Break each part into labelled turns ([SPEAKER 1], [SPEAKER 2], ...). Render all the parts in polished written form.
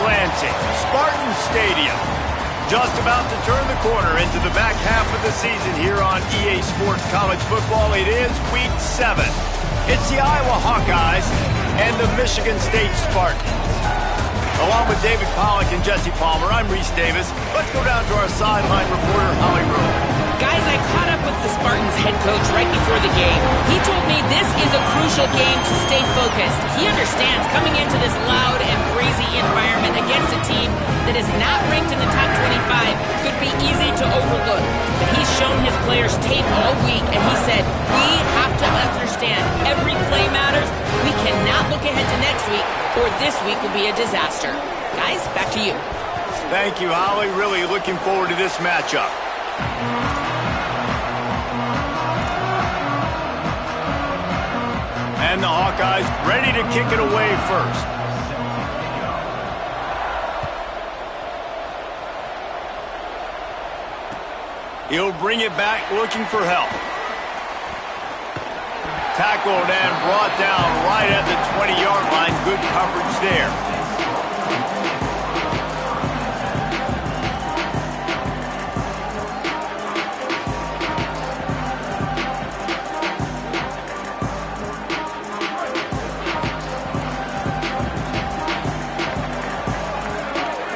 [SPEAKER 1] Lansing, Spartan Stadium. Just about to turn the corner into the back half of the season here on EA Sports College Football. It is Week 7. It's the Iowa Hawkeyes and the Michigan State Spartans. Along with David Pollack and Jesse Palmer, I'm Reese Davis. Let's go down to our sideline reporter, Holly Rowe.
[SPEAKER 2] Guys, I caught up with the Spartans head coach right before the game. He told me this is a crucial game to stay focused. He understands coming into this loud and crazy environment against a team that is not ranked in the top 25 could be easy to overlook. But he's shown his players tape all week, and he said, we have to understand every play matters. We cannot look ahead to next week, or this week will be a disaster. Guys, back to you.
[SPEAKER 1] Thank you, Holly. Really looking forward to this matchup. And the Hawkeyes ready to kick it away first. He'll bring it back looking for help. Tackled and brought down right at the 20-yard line. Good coverage there.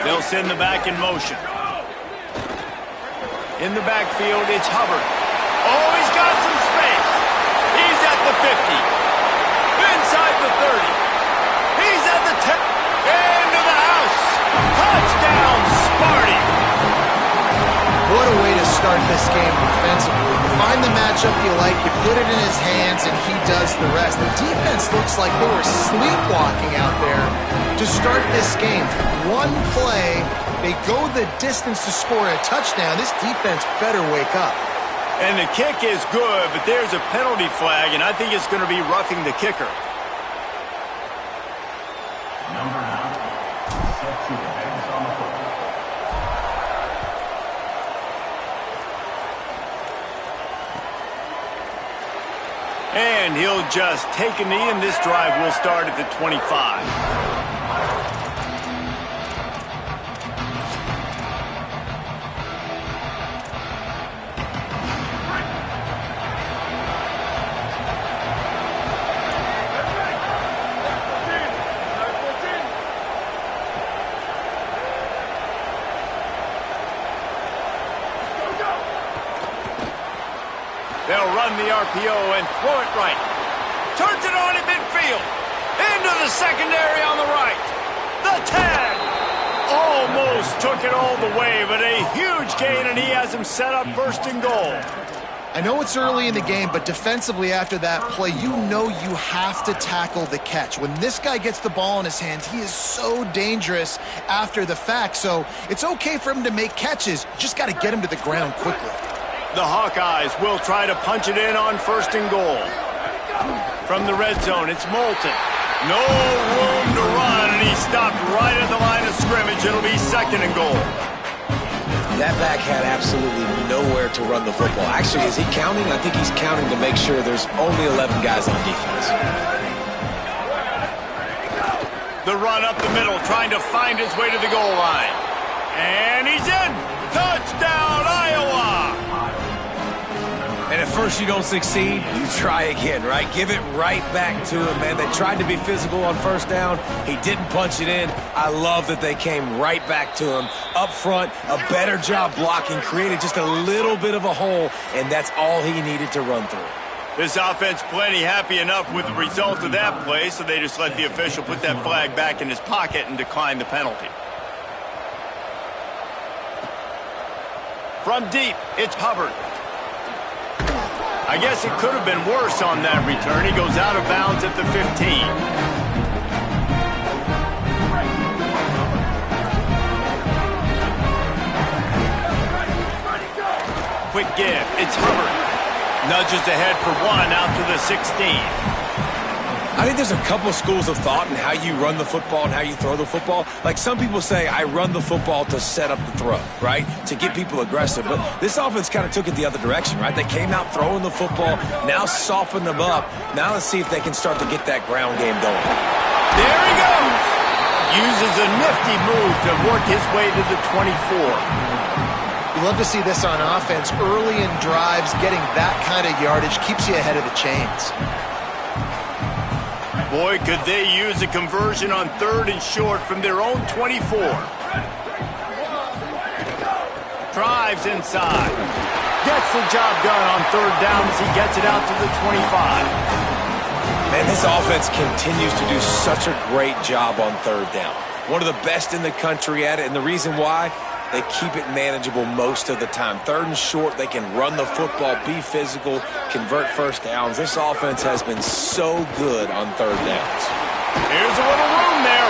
[SPEAKER 1] They'll send the back in motion. In the backfield, it's Hubbard. Oh, he's got some space. He's at the 50. Inside the 30. He's at the 10. Into the house. Touchdown, Sparty.
[SPEAKER 3] What a way to start this game defensively. You find the matchup you like, you put it in his hands, and he does the rest. The defense looks like they were sleepwalking out there to start this game. One play, they go the distance to score a touchdown. This defense better wake up.
[SPEAKER 1] And the kick is good, but there's a penalty flag, and I think it's going to be roughing the kicker.
[SPEAKER 4] Number 9, set to the base on the football.
[SPEAKER 1] And he'll just take a knee, and this drive will start at the 25. They'll run the RPO and throw it right. Turns it on in midfield. Into the secondary on the right. The tag. Almost took it all the way, but a huge gain, and he has him set up first and goal.
[SPEAKER 3] I know it's early in the game, but defensively after that play, you know you have to tackle the catch. When this guy gets the ball in his hands, he is so dangerous after the fact. So it's okay for him to make catches. Just got to get him to the ground quickly.
[SPEAKER 1] The Hawkeyes will try to punch it in on first and goal. From the red zone, it's Moulton. No room to run, and he stopped right at the line of scrimmage. It'll be second and goal.
[SPEAKER 5] That back had absolutely nowhere to run the football. Actually, is he counting? I think he's counting to make sure there's only 11 guys on defense.
[SPEAKER 1] The run up the middle, trying to find his way to the goal line. And he's in. Touchdown, Iowa!
[SPEAKER 5] And at first you don't succeed, you try again, right? Give it right back to him, man. They tried to be physical on first down. He didn't punch it in. I love that they came right back to him. Up front, a better job blocking, created just a little bit of a hole, and that's all he needed to run through.
[SPEAKER 1] This offense plenty happy enough with the result of that play, so they just let the official put that flag back in his pocket and decline the penalty. From deep, it's Hubbard. I guess it could have been worse on that return. He goes out of bounds at the 15. Quick give. It's Hubbard. Nudges ahead for one out to the 16.
[SPEAKER 5] I think there's a couple schools of thought in how you run the football and how you throw the football. Like some people say, I run the football to set up the throw, right? To get people aggressive. But this offense kind of took it the other direction, right? They came out throwing the football, now soften them up. Now let's see if they can start to get that ground game going.
[SPEAKER 1] There he goes. Uses a nifty move to work his way to the 24.
[SPEAKER 3] You love to see this on offense. Early in drives, getting that kind of yardage keeps you ahead of the chains.
[SPEAKER 1] Boy, could they use a conversion on 3rd and short from their own 24. Drives inside. Gets the job done on 3rd down as he gets it out to the 25.
[SPEAKER 5] Man, this offense continues to do such a great job on 3rd down. One of the best in the country at it, and the reason why, they keep it manageable most of the time. 3rd and short, they can run the football, be physical, convert 1st downs. This offense has been so good on 3rd downs.
[SPEAKER 1] Here's a little room there.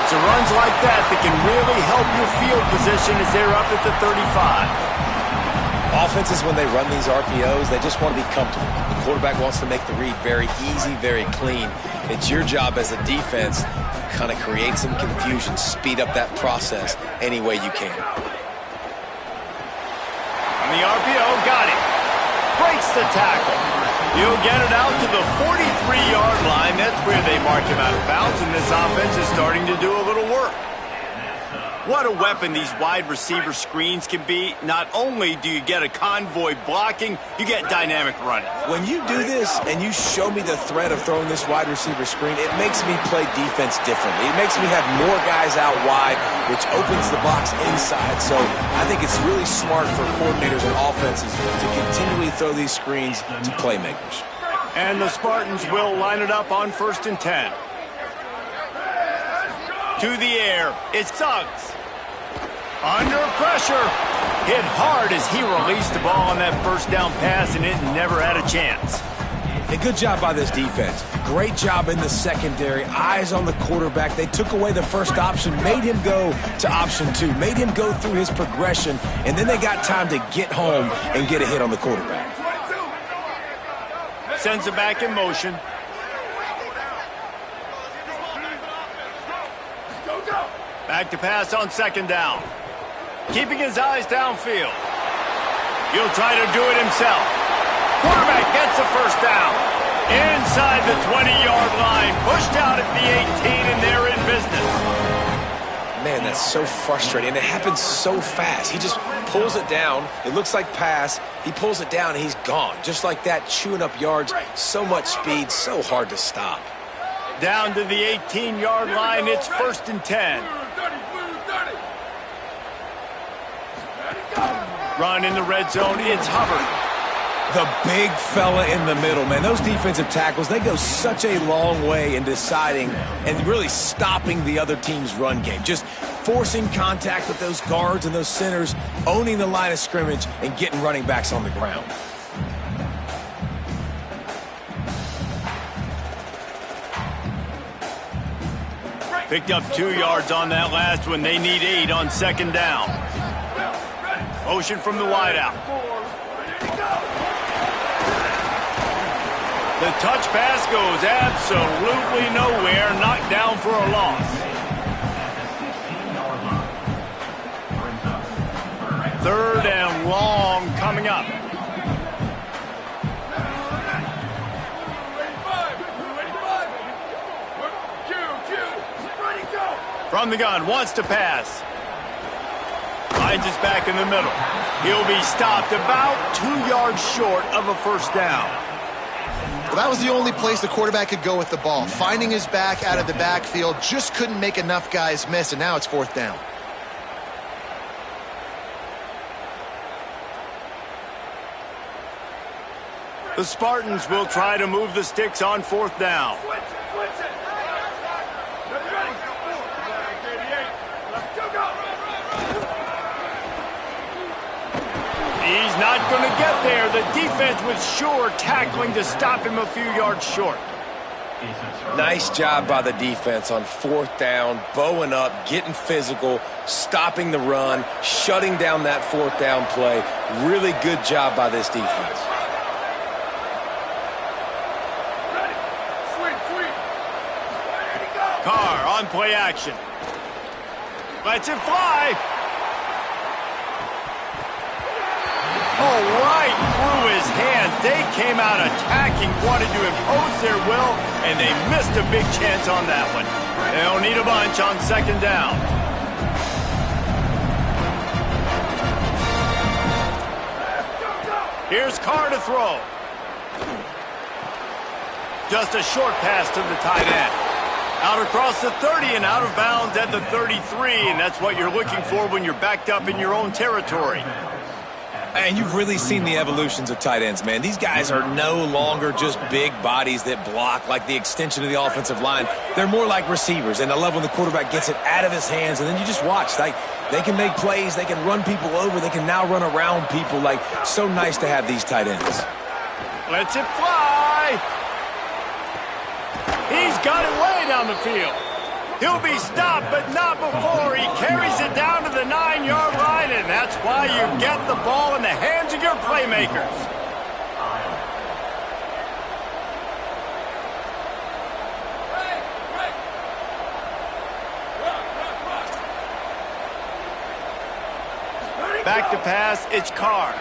[SPEAKER 1] It's runs like that that can really help your field position as they're up at the 35.
[SPEAKER 5] Offenses, when they run these RPOs, they just want to be comfortable. The quarterback wants to make the read very easy, very clean. It's your job as a defense to kind of create some confusion, speed up that process any way you can.
[SPEAKER 1] On the RPO, got it. Breaks the tackle. He'll get it out to the 43-yard line. That's where they mark him out of bounds, and this offense is starting to do a little work. What a weapon these wide receiver screens can be. Not only do you get a convoy blocking, you get dynamic running.
[SPEAKER 5] When you do this and you show me the threat of throwing this wide receiver screen, it makes me play defense differently. It makes me have more guys out wide, which opens the box inside. So I think it's really smart for coordinators and offenses to continually throw these screens to playmakers.
[SPEAKER 1] And the Spartans will line it up on 1st and 10. To the air, it's Suggs. Under pressure. Hit hard as he released the ball on that 1st down pass, and it never had a chance.
[SPEAKER 5] A good job by this defense. Great job in the secondary. Eyes on the quarterback. They took away the first option, made him go to option 2, made him go through his progression, and then they got time to get home and get a hit on the quarterback.
[SPEAKER 1] Sends it back in motion. Back to pass on 2nd down. Keeping his eyes downfield. He'll try to do it himself. Quarterback gets the 1st down. Inside the 20-yard line. Pushed out at the 18, and they're in business.
[SPEAKER 5] Man, that's so frustrating. And it happens so fast. He just pulls it down. It looks like pass. He pulls it down, and he's gone. Just like that, chewing up yards. So much speed, so hard to stop.
[SPEAKER 1] Down to the 18-yard line. It's 1st and 10. Run in the red zone. It's Hubbard.
[SPEAKER 5] The big fella in the middle, man. Those defensive tackles, they go such a long way in deciding and really stopping the other team's run game. Just forcing contact with those guards and those centers, owning the line of scrimmage, and getting running backs on the ground.
[SPEAKER 1] Picked up 2 yards on that last one. They need 8 on 2nd down. Motion from the wideout. The touch pass goes absolutely nowhere. Knocked down for a loss. 3rd and long coming up. From the gun, wants to pass. Finds his back in the middle. He'll be stopped about 2 yards short of a 1st down.
[SPEAKER 3] Well, that was the only place the quarterback could go with the ball. Finding his back out of the backfield, just couldn't make enough guys miss, and now it's 4th down.
[SPEAKER 1] The Spartans will try to move the sticks on 4th down. He's not going to get there. The defense was sure tackling to stop him a few yards short.
[SPEAKER 5] Nice job by the defense on 4th down, bowing up, getting physical, stopping the run, shutting down that 4th down play. Really good job by this defense.
[SPEAKER 1] Carr on play action. Lets it fly. Oh, right through his hands. They came out attacking, wanted to impose their will, and they missed a big chance on that one. They'll need a bunch on second down. Here's Carr to throw. Just a short pass to the tight end. Out across the 30 and out of bounds at the 33, and that's what you're looking for when you're backed up in your own territory.
[SPEAKER 5] And you've really seen the evolutions of tight ends, man. These guys are no longer just big bodies that block like the extension of the offensive line. They're more like receivers, and I love when the quarterback gets it out of his hands, and then you just watch. Like, they can make plays, they can run people over, they can now run around people. Like, so nice to have these tight ends.
[SPEAKER 1] Lets it fly. He's got it way down the field. He'll be stopped, but not before he carries it down to the 9-yard line, and that's why you get the ball in the hands of your playmakers. Back to pass, it's Carr.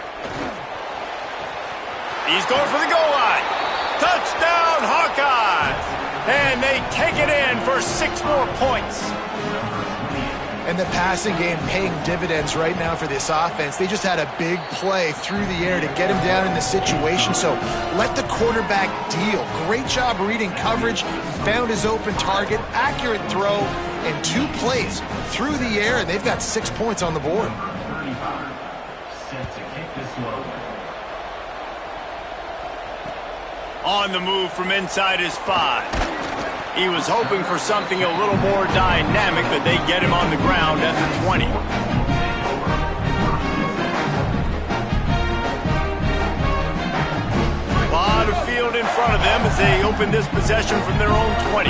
[SPEAKER 1] He's going for the goal line. Touchdown, Hawkeyes! And they take it in for 6 more points.
[SPEAKER 3] And the passing game paying dividends right now for this offense. They just had a big play through the air to get him down in the situation. So let the quarterback deal. Great job reading coverage. He found his open target, accurate throw, and 2 plays through the air, and they've got 6 points on the board.
[SPEAKER 4] 35, set to kick this one.
[SPEAKER 1] On the move from inside his 5. He was hoping for something a little more dynamic, but they get him on the ground at the 20. A lot of field in front of them as they open this possession from their own 20.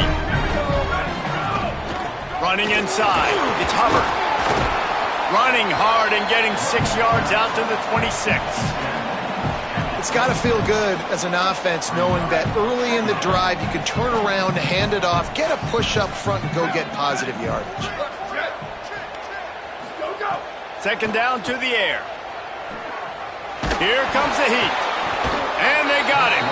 [SPEAKER 1] Running inside, it's Hubbard. Running hard and getting 6 yards out to the 26.
[SPEAKER 3] It's got to feel good as an offense knowing that early in the drive you can turn around, hand it off, get a push up front, and go get positive yardage.
[SPEAKER 1] Second down to the air. Here comes the heat. And they got him.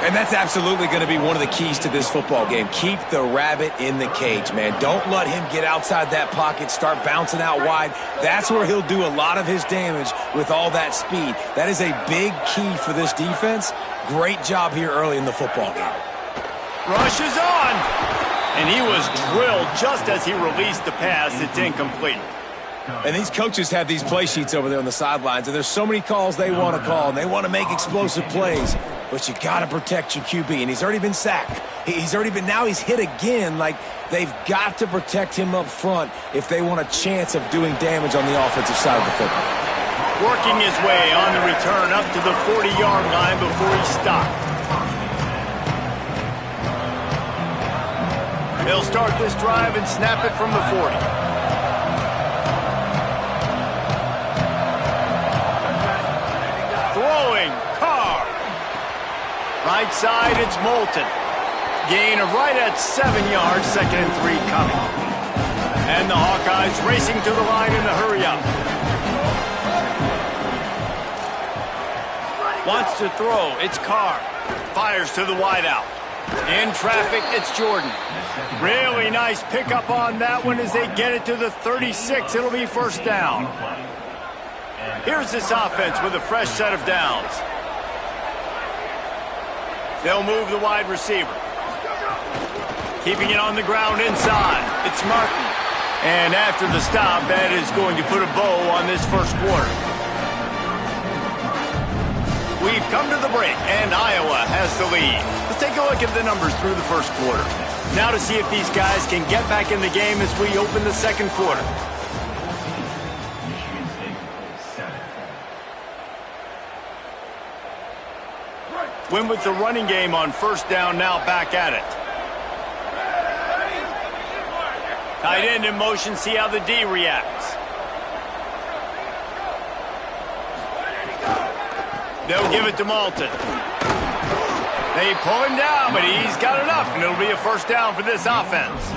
[SPEAKER 5] And that's absolutely going to be one of the keys to this football game. Keep the rabbit in the cage, man. Don't let him get outside that pocket, start bouncing out wide. That's where he'll do a lot of his damage with all that speed. That is a big key for this defense. Great job here early in the football game.
[SPEAKER 1] Rush is on. And he was drilled just as he released the pass. It's incomplete.
[SPEAKER 5] And these coaches have these play sheets over there on the sidelines, and there's so many calls they want to call, and they want to make explosive plays. But you got to protect your QB, and he's already been sacked. Now he's hit again. Like, they've got to protect him up front if they want a chance of doing damage on the offensive side of the football.
[SPEAKER 1] Working his way on the return up to the 40-yard line before he stopped. They'll start this drive and snap it from the 40. Throwing, Carr. Right side, it's Moulton. Gain of right at 7 yards, 2nd and 3 coming. And the Hawkeyes racing to the line in the hurry up. Wants to throw, it's Carr. Fires to the wideout. In traffic, it's Jordan. Really nice pickup on that one as they get it to the 36. It'll be first down. Here's this offense with a fresh set of downs. They'll move the wide receiver. Keeping it on the ground inside. It's Martin. And after the stop, that is going to put a bow on this first quarter. We've come to the break, and Iowa has the lead. Let's take a look at the numbers through the first quarter. Now to see if these guys can get back in the game as we open the second quarter. Win with the running game on first down, now back at it. Tight end in motion, see how the D reacts. They'll give it to Moulton. They pull him down, but he's got enough, and it'll be a first down for this offense.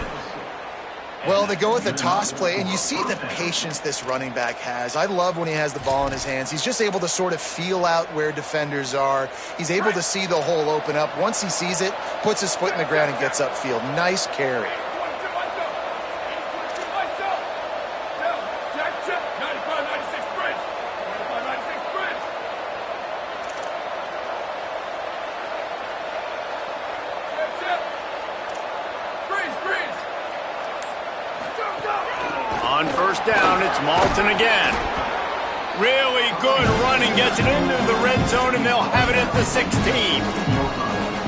[SPEAKER 3] Well, they go with a toss play, and you see the patience this running back has. I love when he has the ball in his hands. He's just able to sort of feel out where defenders are. He's able to see the hole open up. Once he sees it, puts his foot in the ground and gets upfield. Nice carry.
[SPEAKER 1] On first down, it's Malton again. Really good running, gets it into the red zone, and they'll have it at the 16.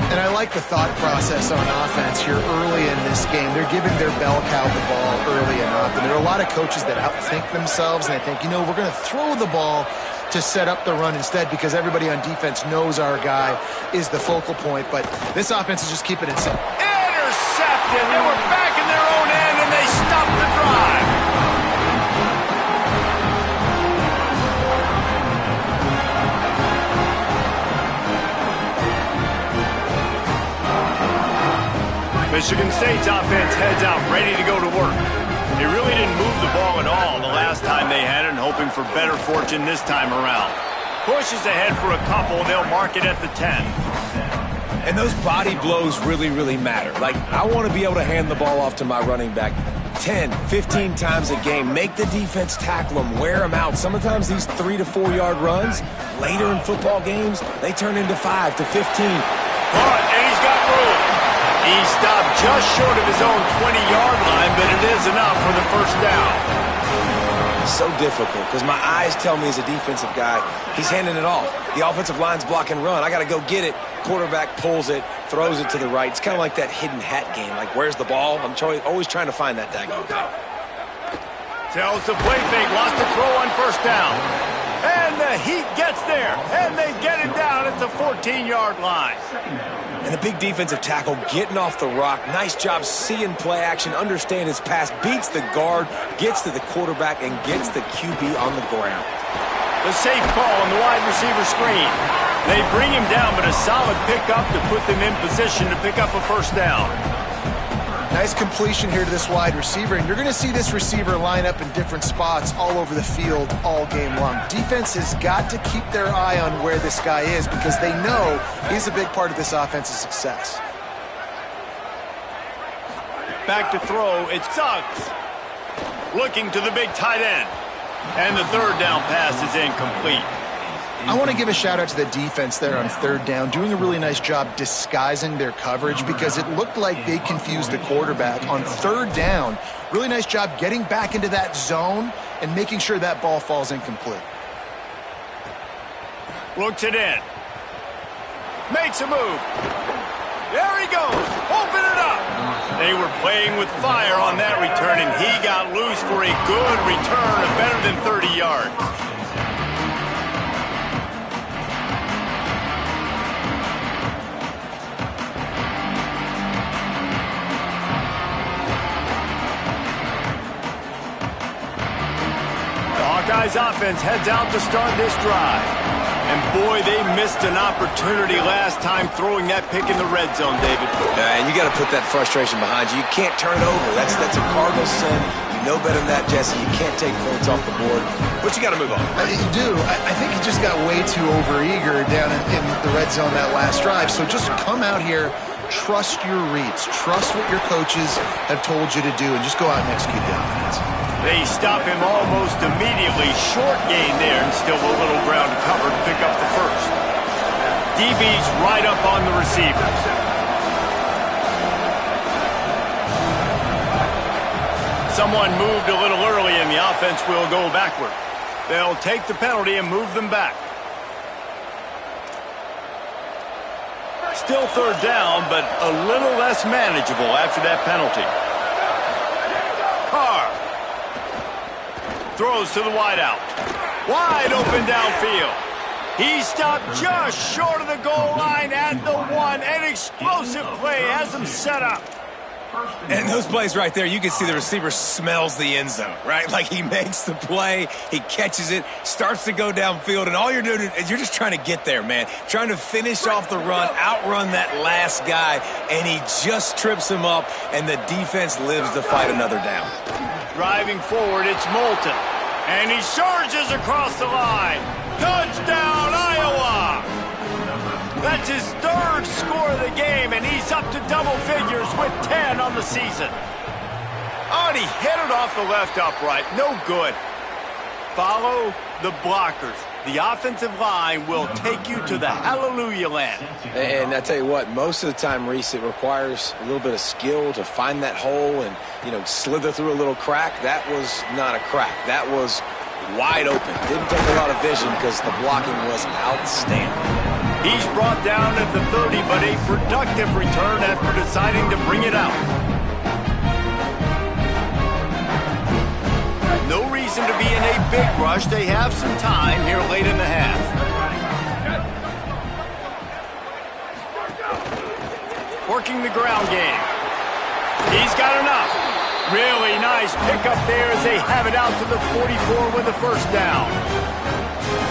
[SPEAKER 3] And I like the thought process on offense here early in this game. They're giving their bell cow the ball early enough. And there are a lot of coaches that outthink themselves, and they think, we're going to throw the ball to set up the run instead because everybody on defense knows our guy is the focal point. But this offense is just keeping it simple.
[SPEAKER 1] Intercepted! They were back in their own end, and they stopped the drive. Michigan State's offense heads out, ready to go to work. They really didn't move the ball at all the last time they had it, and hoping for better fortune this time around. Pushes ahead for a couple, they'll mark it at the 10.
[SPEAKER 5] And those body blows really, really matter. Like, I want to be able to hand the ball off to my running back 10, 15 times a game. Make the defense tackle them, wear them out. Sometimes these 3 to 4 yard runs, later in football games, they turn into 5 to 15.
[SPEAKER 1] Caught, and he's got room. He stopped just short of his own 20-yard line, but it is enough for the first down.
[SPEAKER 5] So difficult because my eyes tell me as a defensive guy, he's handing it off. The offensive line's block and run. I got to go get it. Quarterback pulls it, throws it to the right. It's kind of like that hidden hat game. Like, where's the ball? I'm always trying to find that daggone thing.
[SPEAKER 1] Tells the play fake, lost the throw on first down. And the Heat gets there, and they get it down at the 14-yard line.
[SPEAKER 5] And the big defensive tackle getting off the rock. Nice job seeing play action, understand his pass, beats the guard, gets to the quarterback, and gets the QB on the ground.
[SPEAKER 1] The safe call on the wide receiver screen. They bring him down, but a solid pickup to put them in position to pick up a first down.
[SPEAKER 3] Nice completion here to this wide receiver, and you're going to see this receiver line up in different spots all over the field all game long. Defense has got to keep their eye on where this guy is because they know he's a big part of this offense's success.
[SPEAKER 1] Back to throw, it's Suggs. Looking to the big tight end. And the third down pass is incomplete.
[SPEAKER 3] I want to give a shout out to the defense there on third down, doing a really nice job disguising their coverage because it looked like they confused the quarterback on third down. Really nice job getting back into that zone and making sure that ball falls incomplete.
[SPEAKER 1] Looks it in. Makes a move. There he goes. Open it up. They were playing with fire on that return, and he got loose for a good return of better than 30 yards. Hawkeyes offense heads out to start this drive. And boy, they missed an opportunity last time throwing that pick in the red zone, David.
[SPEAKER 5] And you got to put that frustration behind you. You can't turn it over. That's a cardinal sin. You know better than that, Jesse. You can't take points off the board. But you got to move on.
[SPEAKER 3] You do. I think he just got way too overeager down in the red zone that last drive. So just come out here, trust your reads, trust what your coaches have told you to do, and just go out and execute the offense.
[SPEAKER 1] They stop him almost immediately. Short gain there, and still a little ground to cover to pick up the first. DB's right up on the receivers. Someone moved a little early, and the offense will go backward. They'll take the penalty and move them back. Still third down, but a little less manageable after that penalty. Carr throws to the wideout. Wide open downfield. He stopped just short of the goal line at the 1. An explosive play has him set up.
[SPEAKER 5] And those plays right there, you can see the receiver smells the end zone, right? Like he makes the play, he catches it, starts to go downfield, and all you're doing is you're just trying to get there, man. Trying to finish off the run, outrun that last guy, and he just trips him up, and the defense lives to fight another down.
[SPEAKER 1] Driving forward, it's Moulton. And he surges across the line. Touchdown, Iowa! That's his third score of the game, and he's up to double figures with 10 on the season. Oh, and he hit it off the left upright. No good. Follow the blockers. the offensive line will take you to the hallelujah land.
[SPEAKER 5] And I tell you what, most of the time, Reese, it requires a little bit of skill to find that hole and, slither through a little crack. That was not a crack. That was wide open. Didn't take a lot of vision because the blocking was outstanding.
[SPEAKER 1] He's brought down at the 30, but a productive return after deciding to bring it out. No reason to be in a big rush. They have some time here late in the half. Working the ground game. He's got enough. Really nice pickup there as they have it out to the 44 with a first down.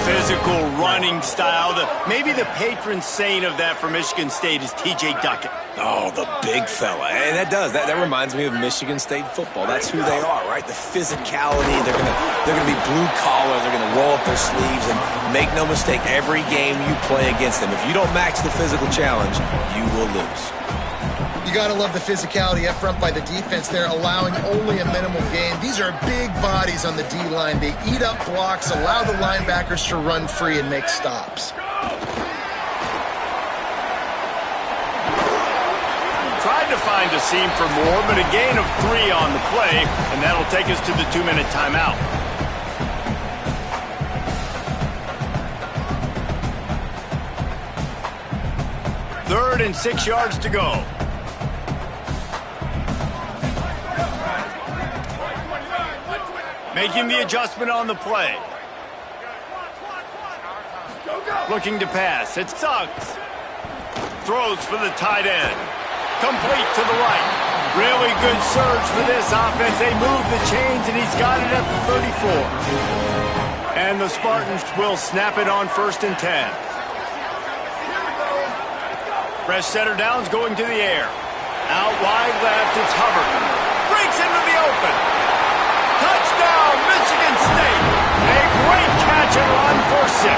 [SPEAKER 1] Physical running style. Maybe the patron saint of that for Michigan State is T.J. Duckett.
[SPEAKER 5] Oh, the big fella. And that reminds me of Michigan State football. That's who they are, right? The physicality. They're gonna be blue collar. They're gonna roll up their sleeves, and make no mistake, every game you play against them, if you don't match the physical challenge, you will lose.
[SPEAKER 3] You got to love the physicality up front by the defense there, allowing only a minimal gain. These are big bodies on the D-line. They eat up blocks, allow the linebackers to run free and make stops.
[SPEAKER 1] Tried to find a seam for more, but a gain of 3 on the play, and that'll take us to the 2-minute timeout. Third and 6 yards to go. Making the adjustment on the play. Looking to pass. It's Suggs. Throws for the tight end. Complete to the right. Really good surge for this offense. They move the chains, and he's got it at the 34. And the Spartans will snap it on 1st and 10. Fresh center downs going to the air. Out wide left, it's Hubbard. Breaks into the open. Touchdown, Michigan State. A great catch and run for 6.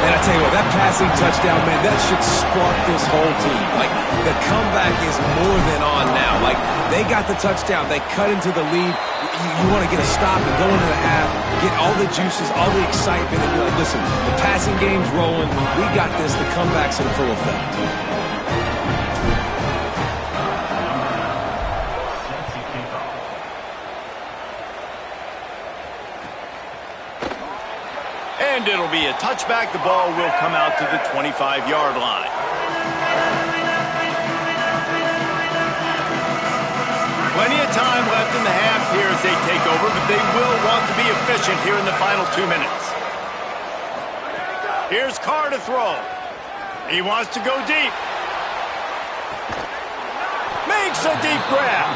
[SPEAKER 5] And I tell you what, that passing touchdown, man, that should spark this whole team. Like, the comeback is more than on now. Like, they got the touchdown. They cut into the lead. You want to get a stop and go into the half, get all the juices, all the excitement, and be like, listen, the passing game's rolling. We got this. The comeback's in full effect.
[SPEAKER 1] And it'll be a touchback. The ball will come out to the 25-yard line. Plenty of time left in the half here as they take over, but they will want to be efficient here in the final 2 minutes. Here's Carr to throw. He wants to go deep. Makes a deep grab.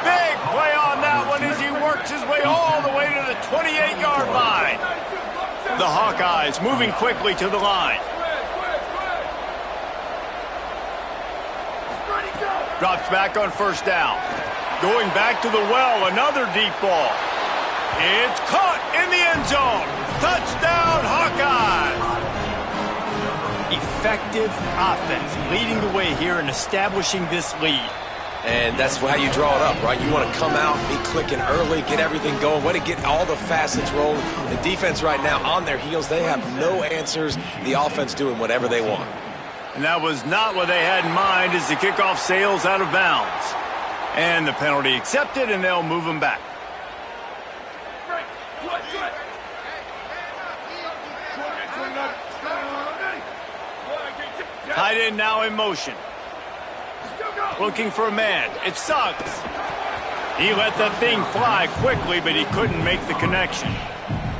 [SPEAKER 1] Big play on that one as he works his way all the way to the 28-yard line. The Hawkeyes moving quickly to the line. Drops back on 1st down. Going back to the well, another deep ball. It's caught in the end zone. Touchdown, Hawkeyes! Effective offense leading the way here and establishing this lead.
[SPEAKER 5] And that's how you draw it up, right? You want to come out, be clicking early, get everything going, want to get all the facets rolling. The defense right now on their heels, they have no answers. The offense doing whatever they want.
[SPEAKER 1] And that was not what they had in mind as the kickoff sails out of bounds. And the penalty accepted, and they'll move them back. Tight end now in motion. Looking for a man. It's Suggs. He let that thing fly quickly, but he couldn't make the connection.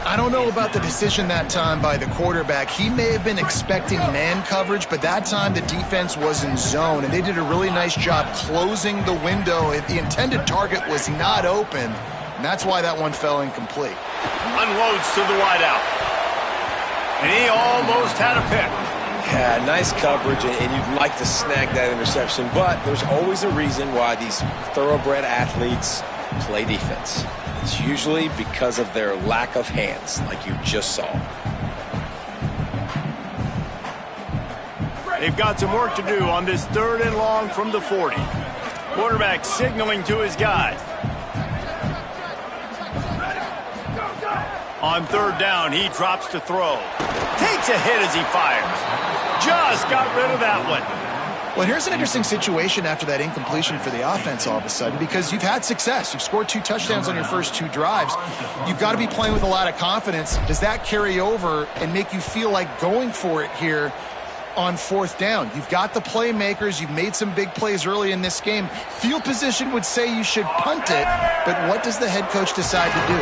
[SPEAKER 3] I don't know about the decision that time by the quarterback. He may have been expecting man coverage, but that time the defense was in zone, and they did a really nice job closing the window. The intended target was not open, and that's why that one fell incomplete.
[SPEAKER 1] Unloads to the wideout. And he almost had a pick.
[SPEAKER 5] Yeah, nice coverage, and you'd like to snag that interception, but there's always a reason why these thoroughbred athletes play defense. It's usually because of their lack of hands, like you just saw.
[SPEAKER 1] They've got some work to do on this 3rd and long from the 40. Quarterback signaling to his guys. On third down, he drops to throw. Takes a hit as he fires. Just got rid of that one.
[SPEAKER 3] Well, here's an interesting situation after that incompletion for the offense all of a sudden, because you've had success. You've scored 2 touchdowns on your first 2 drives. You've got to be playing with a lot of confidence. Does that carry over and make you feel like going for it here on 4th down? You've got the playmakers. You've made some big plays early in this game. Field position would say you should punt it, but what does the head coach decide to do?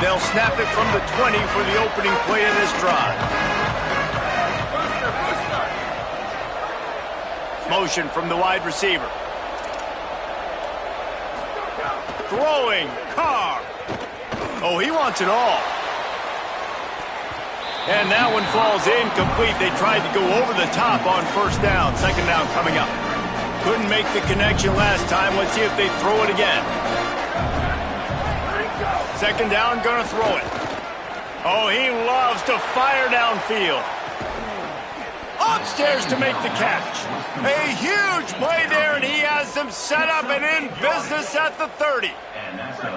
[SPEAKER 1] They'll snap it from the 20 for the opening play of this drive. Motion from the wide receiver. Throwing, Carr. Oh, he wants it all. And that one falls incomplete. They tried to go over the top on 1st down. 2nd down coming up. Couldn't make the connection last time. Let's see if they throw it again. 2nd down, gonna throw it. Oh, he loves to fire downfield. Upstairs to make the catch. A huge play there, and he has them set up and in business at the 30.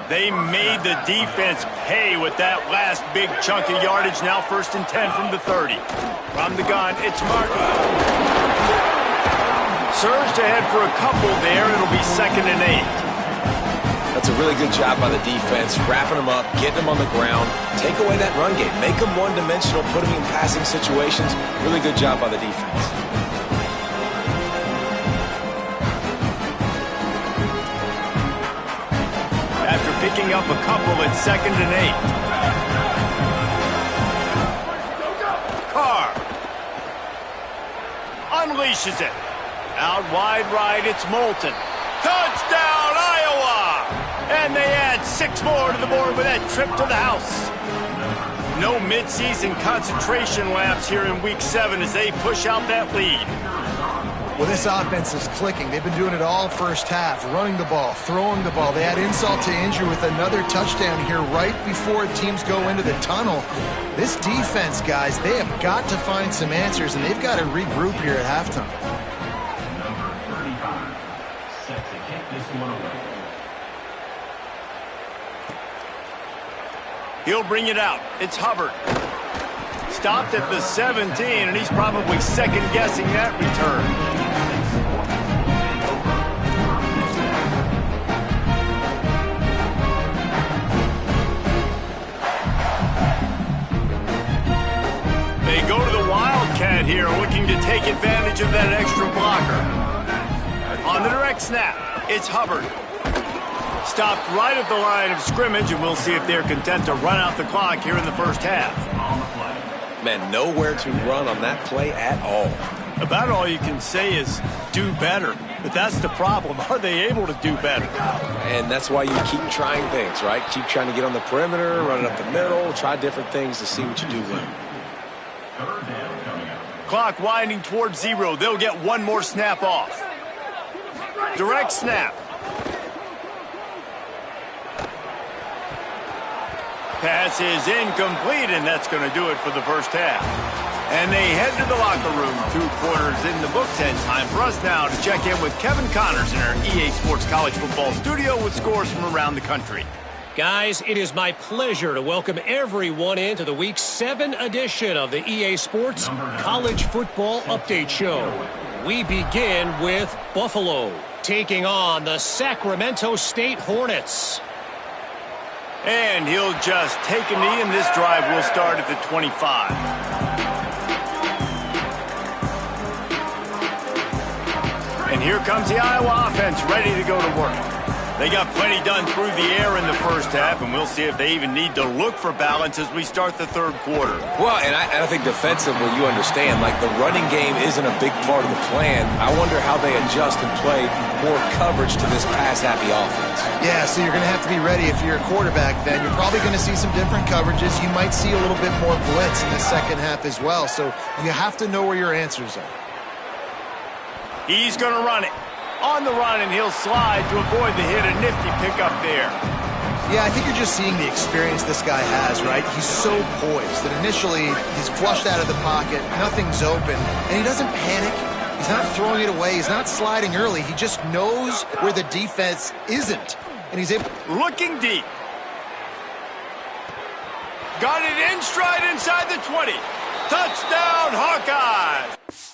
[SPEAKER 1] They made the defense pay with that last big chunk of yardage. Now 1st and 10 from the 30. From the gun, it's Martin. Surged ahead for a couple there. It'll be 2nd and 8.
[SPEAKER 5] That's a really good job by the defense, wrapping them up, getting them on the ground, take away that run game, make them one-dimensional, put them in passing situations. Really good job by the defense.
[SPEAKER 1] After picking up a couple, it's 2nd and 8. Carr unleashes it. Out wide right, it's Moulton. Touchdown, Iowa! And they add 6 more to the board with that trip to the house. No midseason concentration laps here in Week 7 as they push out that lead.
[SPEAKER 3] Well, this offense is clicking. They've been doing it all first half, running the ball, throwing the ball. They add insult to injury with another touchdown here right before teams go into the tunnel. This defense, guys, they have got to find some answers, and they've got to regroup here at halftime.
[SPEAKER 4] Number 35, set to kick this one away.
[SPEAKER 1] He'll bring it out. It's Hubbard. Stopped at the 17, and he's probably second-guessing that return. They go to the Wildcat here, looking to take advantage of that extra blocker. On the direct snap, it's Hubbard. Stopped right at the line of scrimmage, and we'll see if they're content to run out the clock here in the first half.
[SPEAKER 5] Man, nowhere to run on that play at all.
[SPEAKER 1] About all you can say is do better. But that's the problem. Are they able to do better?
[SPEAKER 5] And that's why you keep trying things, right? Keep trying to get on the perimeter, run it up the middle, try different things to see what you do well.
[SPEAKER 1] Clock winding towards 0. They'll get one more snap off. Direct snap. Pass is incomplete, and that's going to do it for the first half. And they head to the locker room. 2 quarters in the books, and time for us now to check in with Kevin Connors in our EA Sports College Football studio with scores from around the country.
[SPEAKER 6] Guys, it is my pleasure to welcome everyone into the Week 7 edition of the EA Sports College Football Update Show. We begin with Buffalo taking on the Sacramento State Hornets.
[SPEAKER 1] And he'll just take a knee, and this drive will start at the 25. And here comes the Iowa offense ready to go to work. They got plenty done through the air in the first half, and we'll see if they even need to look for balance as we start the third quarter.
[SPEAKER 5] Well, and I think defensively, you understand, like the running game isn't a big part of the plan. I wonder how they adjust and play more coverage to this pass-happy offense.
[SPEAKER 3] Yeah, so you're going to have to be ready if you're a quarterback then. You're probably going to see some different coverages. You might see a little bit more blitz in the second half as well, so you have to know where your answers are.
[SPEAKER 1] He's going to run it. On the run, and he'll slide to avoid the hit. A nifty pickup there.
[SPEAKER 3] Yeah, I think you're just seeing the experience this guy has, right? He's so poised that initially he's flushed out of the pocket, nothing's open, and he doesn't panic. He's not throwing it away. He's not sliding early. He just knows where the defense isn't, and he's able...
[SPEAKER 1] Looking deep. Got it in stride inside the 20. Touchdown, Hawkeyes!